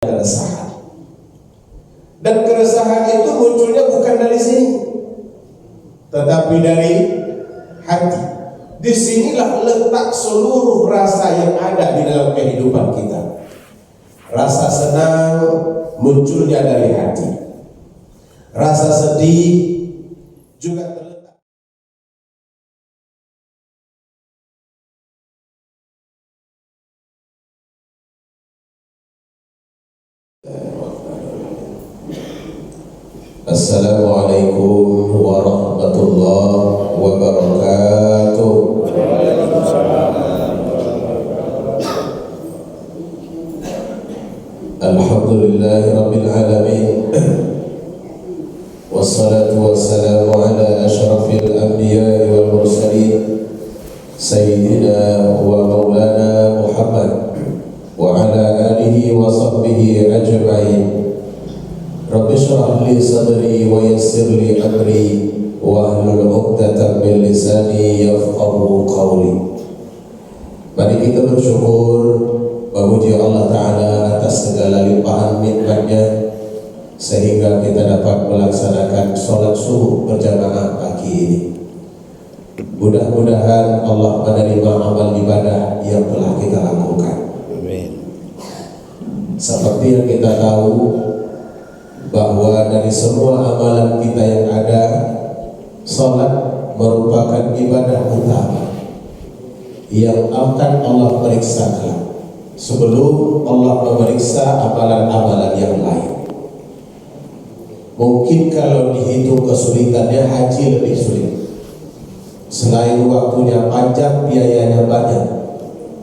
keresahan. Dan keresahan itu munculnya bukan dari sini, tetapi dari hati. Disinilah letak seluruh rasa yang ada di dalam kehidupan kita. Rasa senang munculnya dari hati. Rasa sedih juga terletak. Assalamualaikum warahmatullahi wabarakatuh. Alhamdulillahi rabbil alamin. Wassalatu wassalamu ala asyrafil anbiya'i wal mursalin Sayyidina wa maulana Muhammad wa ala alihi wa sahbihi ajma'in. Rabbi shrah li sadri wa yassir li amri wahlul 'uqdatam min lisani yafqahu qawli. Mari kita bersyukur, memuji Allah Ta'ala atas segala limpahan nikmat-Nya sehingga kita dapat melaksanakan sholat subuh berjamaah pagi ini. Mudah-mudahan Allah menerima amal ibadah yang telah kita lakukan. Amin. Seperti yang kita tahu bahwa dari semua amalan kita yang ada, salat merupakan ibadah utama yang akan Allah periksa sebelum Allah memeriksa amalan-amalan yang lain. Mungkin kalau dihitung kesulitannya, haji lebih sulit. Selain waktunya panjang, biayanya banyak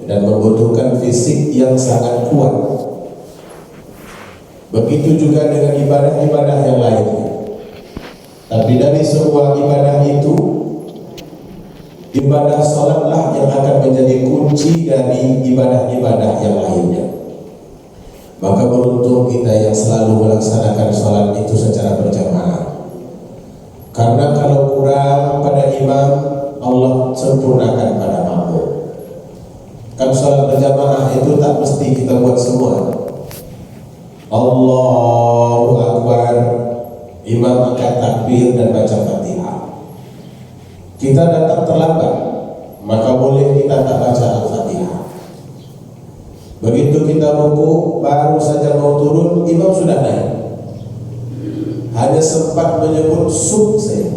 dan membutuhkan fisik yang sangat kuat. Begitu juga dengan ibadah-ibadah yang lainnya. Tapi dari semua ibadah itu, ibadah salatlah yang akan menjadi kunci dari ibadah-ibadah yang lainnya. Maka beruntung kita yang selalu melaksanakan salat itu secara berjamaah. Karena kalau kurang pada imam, Allah sempurnakan pada makmum. Kan salat berjamaah itu tak mesti kita buat semua. Allahu Akbar, imam angkat takbir dan baca Fatihah. Kita datang terlambat, maka boleh kita tak baca Al-Fatihah. Begitu kita ruku, baru saja mau turun, imam sudah naik. Hanya sempat menyebut sub saja.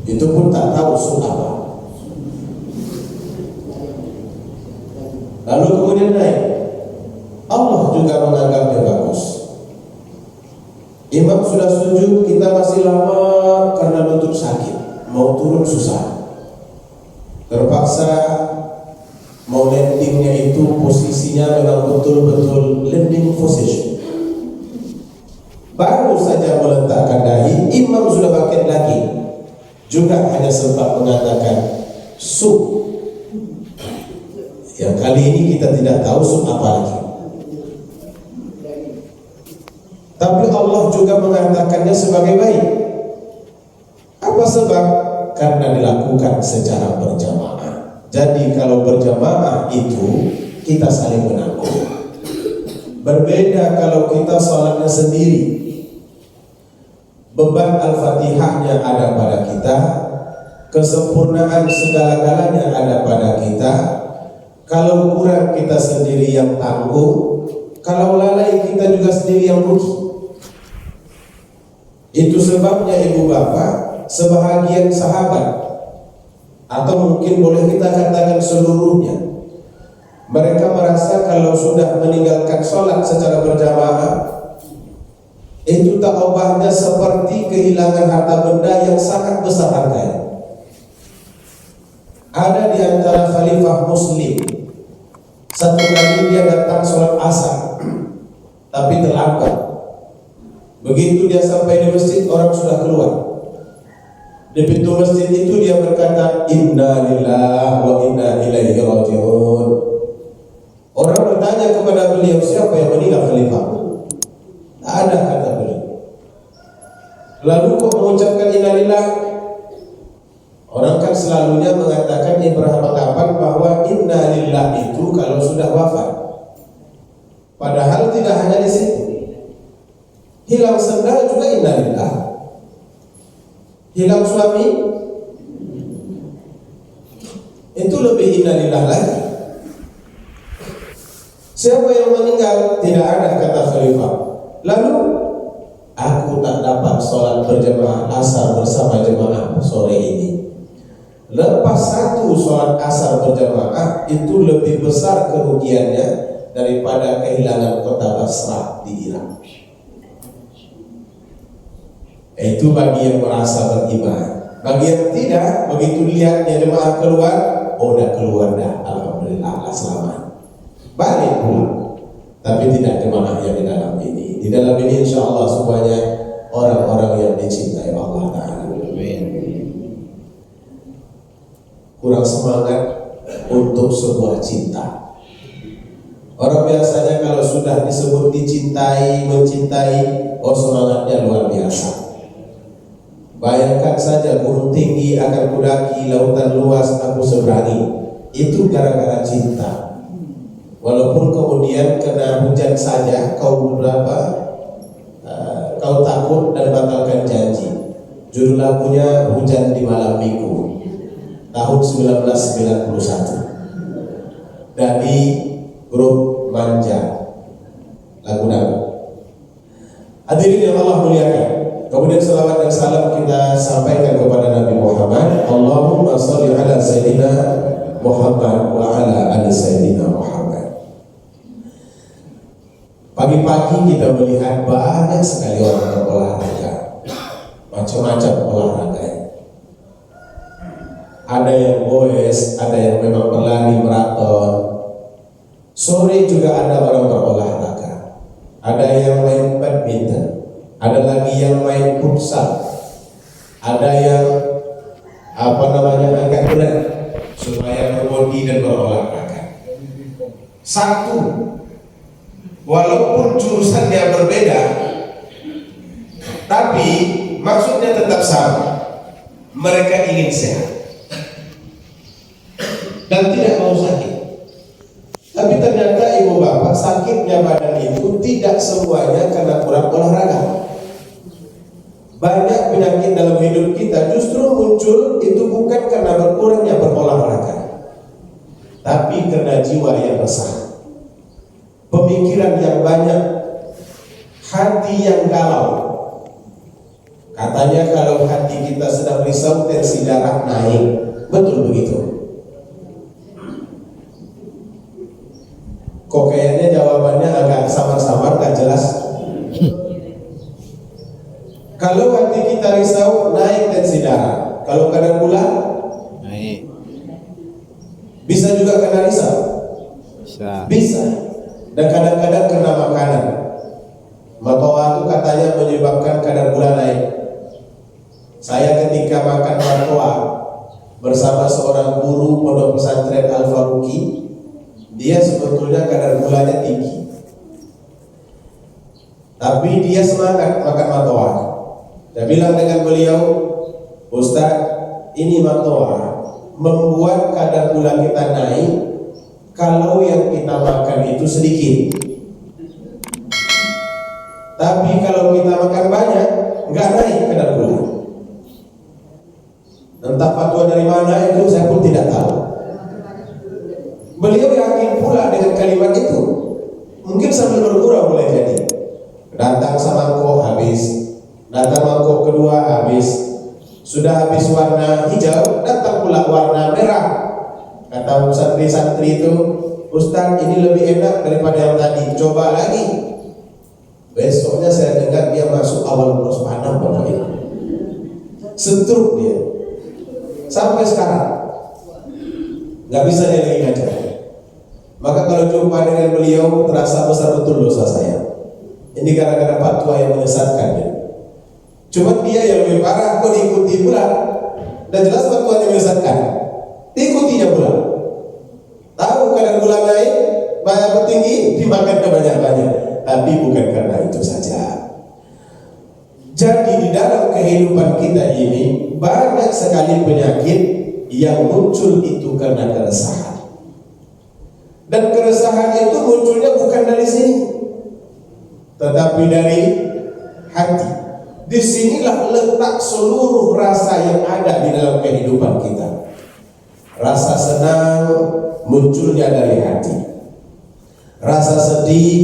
Itu pun tak tahu sub apa. Lalu kemudian naik. Allah juga menganggapnya bagus. Imam sudah sujud, kita masih lama karena lutut sakit, mau turun susah. Terpaksa mau landingnya itu posisinya memang betul-betul landing position. Baru saja meletakkan dahi, imam sudah bangkit lagi. Juga hanya sempat mengatakan sub. Yang kali ini kita tidak tahu sub apa lagi. Tapi Allah juga mengatakannya sebagai baik. Apa sebab? Karena dilakukan secara berjamaah. Jadi kalau berjamaah itu kita saling menanggung. Berbeda kalau kita salatnya sendiri. Beban Al-Fatihahnya ada pada kita, kesempurnaan segala-galanya ada pada kita. Kalau kurang kita sendiri yang tanggung, kalau lalai kita juga sendiri yang rugi. Itu sebabnya ibu bapak, sebahagian sahabat, atau mungkin boleh kita katakan seluruhnya, mereka merasa kalau sudah meninggalkan sholat secara berjamaah, itu tak ubahnya seperti kehilangan harta benda yang sangat besar harganya. Ada di antara khalifah muslim, satu kali dia datang sholat asar, tapi terlambat. Begitu dia sampai di masjid, orang sudah keluar. Di pintu masjid itu dia berkata, Inna lillahi wa inna ilaihi raji'un. Orang bertanya kepada beliau, siapa yang meninggal khalifah? Tak ada, kata beliau. Lalu kok mengucapkan inna lillahi? Orang kan selalunya mengatakan beranggapan bahwa inna lillahi itu kalau sudah wafat. Padahal tidak hanya di situ. Hilang sendal juga innalillah. Hilang suami itu lebih innalillah lagi. Siapa yang meninggal? Tidak ada kata khalifah. Lalu aku tak dapat sholat berjamaah asar bersama jemaah sore ini. Lepas satu sholat asar berjamaah itu lebih besar kerugiannya daripada kehilangan kota Basrah di Irak. Itu bagi yang merasa beriman. Bagi yang tidak, begitu lihatnya jemaah keluar, oh dah keluar dah, alhamdulillah selamat. Balik pulang. Tapi tidak jemaah yang di dalam ini. Di dalam ini insya Allah semuanya orang-orang yang dicintai Allah Ta'ala. Kurang semangat untuk sebuah cinta. Orang biasanya kalau sudah disebut dicintai, mencintai, oh semangatnya luar biasa. Bayangkan saja gunung tinggi akan kudaki, lautan luas aku seberangi. Itu gara-gara cinta. Walaupun kemudian kena hujan saja, kau takut dan batalkan janji. Judul lagunya Hujan di Malam Minggu tahun 1991 dari grup Manja, lagu Nabi. Hadirin yang Allah muliakan, kemudian selawat dan salam kita sampaikan kepada Nabi Muhammad. Allahumma sholli ala Sayyidina Muhammad wa ala ali Sayyidina Muhammad. Pagi-pagi kita melihat banyak sekali orang berolahraga, macam-macam olahraga. Ada yang goes, ada yang memang berlari maraton. Sore juga ada orang berolahraga. Ada yang main badminton, ada lagi yang main futsal, ada yang angkat berat supaya berbodi dan berolahraga. Satu, walaupun jurusannya berbeda, tapi maksudnya tetap sama. Mereka ingin sehat dan tidak mau sakit. Tapi ternyata ibu bapak, sakitnya badan itu tidak semuanya karena kurang olahraga. Banyak penyakit dalam hidup kita justru muncul itu bukan karena berkurangnya berolahraga, tapi karena jiwa yang resah, pemikiran yang banyak, hati yang galau. Katanya kalau hati kita sedang risau, tensi darah naik. Betul begitu? Kok kayaknya jawabannya agak samar-samar, gak jelas. Kalau hati kita risau, naik tensi darah. Kalau kadar gula, naik. Bisa juga kena risau? Bisa. Dan kadang-kadang kena makanan. Matoa itu katanya menyebabkan kadar gula naik. Saya ketika makan matoa bersama seorang guru pondok pesantren Al-Faruqi, dia sebetulnya kadar gulanya tinggi, tapi dia semangat makan matoa. Saya bilang dengan beliau, Ustaz, ini matoa membuat kadar gula kita naik kalau yang kita makan itu sedikit. Tapi kalau kita makan banyak, nggak naik kadar gula. Entah fatwa dari mana itu saya pun tidak tahu. Beliau yakin pula dengan kalimat itu. Mungkin sambil bergurau boleh jadi. Datang semangkok habis, datang mangkok kedua habis, sudah habis warna hijau, datang pula warna merah. Kata santri-santri itu, Ustaz, ini lebih enak daripada yang tadi, coba lagi. Besoknya saya dengar dia masuk awal bulan Ramadan pokoknya. Setruk dia. Sampai sekarang nggak bisa dia lagi ngajar. Maka kalau jumpa dengan beliau terasa besar betul dosa saya. Ini gara-gara fatwa yang menyesatkan dia. Cuma dia yang lebih parah, kok diikuti pula. Dan jelas fatwa yang menyesatkan, diikutinya pula. Tahu kadar gula naik, banyak tinggi, dimakan kebanyakan. Tapi bukan karena itu saja. Jadi di dalam kehidupan kita ini banyak sekali penyakit yang muncul itu karena keresahan. Dan keresahan itu munculnya bukan dari sini, tetapi dari hati. Disinilah letak seluruh rasa yang ada di dalam kehidupan kita. Rasa senang munculnya dari hati. Rasa sedih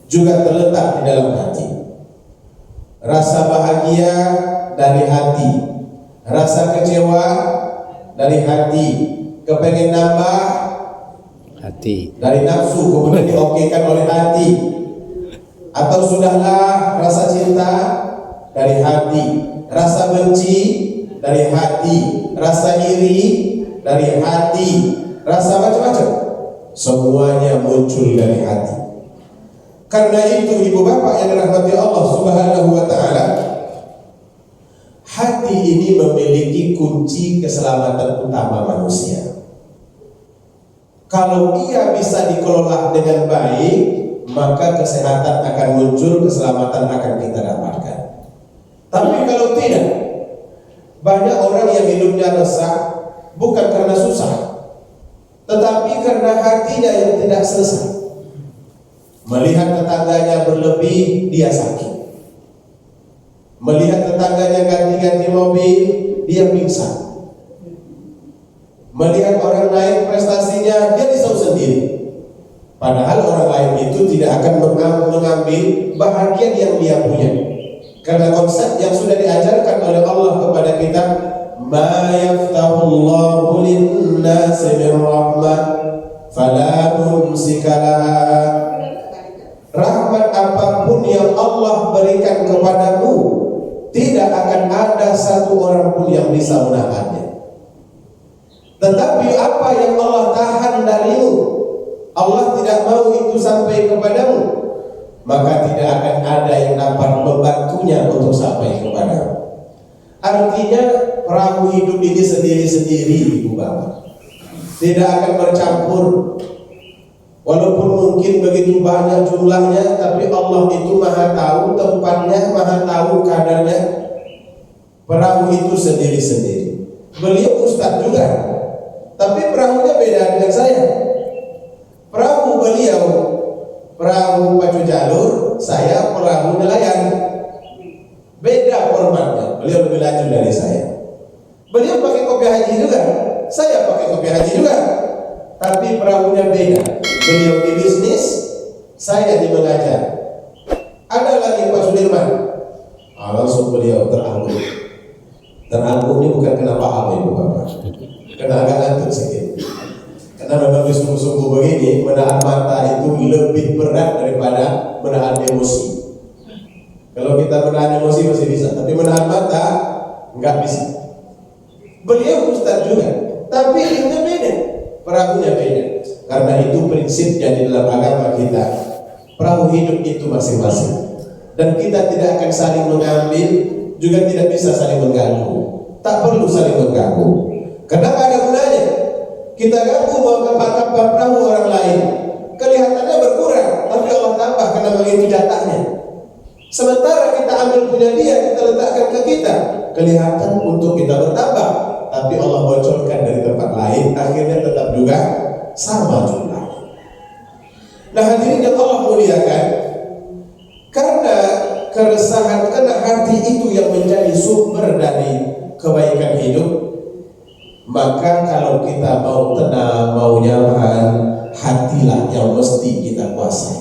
juga terletak di dalam hati. Rasa bahagia dari hati. Rasa kecewa dari hati. Kepengen nambah hati, dari nafsu, kemudian diokekan oleh hati. Atau sudahlah, rasa cinta dari hati, rasa benci dari hati, rasa iri dari hati, rasa macam-macam, semuanya muncul dari hati. Karena itu ibu bapak yang dirahmati Allah Subhanahu wa ta'ala, hati ini memiliki kunci keselamatan utama manusia. Kalau ia bisa dikelola dengan baik, maka kesehatan akan muncul, keselamatan akan kita dapatkan. Tapi kalau tidak, banyak orang yang hidupnya resah bukan karena susah, tetapi karena hatinya yang tidak selesai. Melihat tetangganya berlebih, dia sakit. Melihat tetangganya ganti-ganti mobil, dia pingsan. Melihat orang lain prestasinya, dia risau sendiri. Padahal orang lain itu tidak akan mengambil bahagian yang dia punya. Karena konsep yang sudah diajarkan oleh Allah kepada kita, ma yaftahullahu lin-nasi min rahmah fala mumsika laha. Rahmat apapun yang Allah berikan kepadamu, tidak akan ada satu orang pun yang bisa menahannya. Tetapi apa yang Allah tahan darimu, Allah tidak mau itu sampai kepadamu, maka tidak akan ada yang dapat membantunya untuk sampai kepadamu. Artinya perahu hidup ini sendiri-sendiri, ibu bapak, tidak akan bercampur. Walaupun mungkin begitu banyak jumlahnya, tapi Allah itu maha tahu tempatnya, maha tahu kadarnya. Perahu itu sendiri-sendiri. Beliau ustaz juga, tapi perahunya beda dengan saya. Perahu beliau perahu pacu jalur, saya perahu nelayan. Beda formatnya. Beliau lebih laju dari saya. Beliau pakai kopi haji juga, saya pakai kopi haji juga, tapi perahunya beda. Beliau di bisnis, saya di mengajar. Ada lagi Pak Sudirman, langsung beliau teranggung. Teranggung ini bukan kena paham ibu bapak, kena agak ngantuk sedikit. Karena memang sungguh-sungguh begini, menahan mata itu lebih berat daripada menahan emosi. Kalau kita menahan emosi masih bisa, tapi menahan mata nggak bisa. Beliau ustaz juga, tapi ilmunya beda, perahunya beda. Karena itu prinsipnya di dalam agama kita, perahu hidup itu masing-masing, dan kita tidak akan saling mengambil, juga tidak bisa saling mengganggu. Tak perlu saling mengganggu. Kenapa ada gunanya? Kita ganggu mau kapal perahu orang lain, kelihatannya berkurang, tapi Allah tambah karena begitu jatahnya. Sementara kita ambil punya dia, kita letakkan ke kita, kelihatan untuk kita bertambah, tapi Allah bocorkan dari tempat lain, akhirnya tetap juga sama jumlah. Nah hadirin yang Allah muliakan, karena keresahan, karena hati itu yang menjadi sumber dari kebaikan hidup, maka kalau kita mau tenang, mau nyaman, hatilah yang mesti kita kuasai.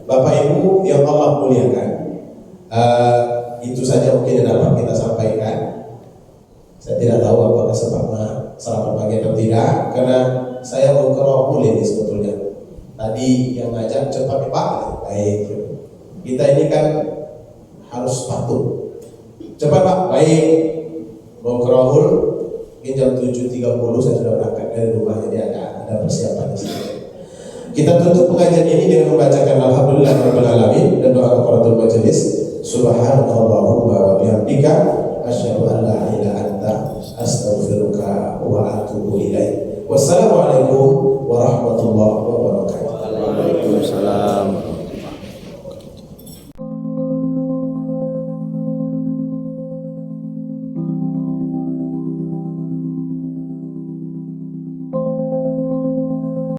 Bapak Ibu yang Allah muliakan, itu saja mungkin yang dapat kita sampaikan. Saya tidak tahu apakah sebabnya selamat pagi atau tidak, karena saya mau ke Rohul ini sebetulnya. Tadi yang ngajak cepat Pak, baik. Kita ini kan harus patuh. Cepat Pak, baik. Mau ke Rohul, mungkin jam 7.30 saya sudah berangkat dari rumah, jadi ada persiapan di sini. Kita tutup pengajian ini dengan membacakan Alhamdulillahirabbil alamin dan doa kafaratul majelis. Subhanallahumma wa bihamdika asyhadu an la ilaha illa anta astaghfiruka wa atubu ilaik. Wassalamualaikum warahmatullahi wabarakatuh. Waalaikumsalam.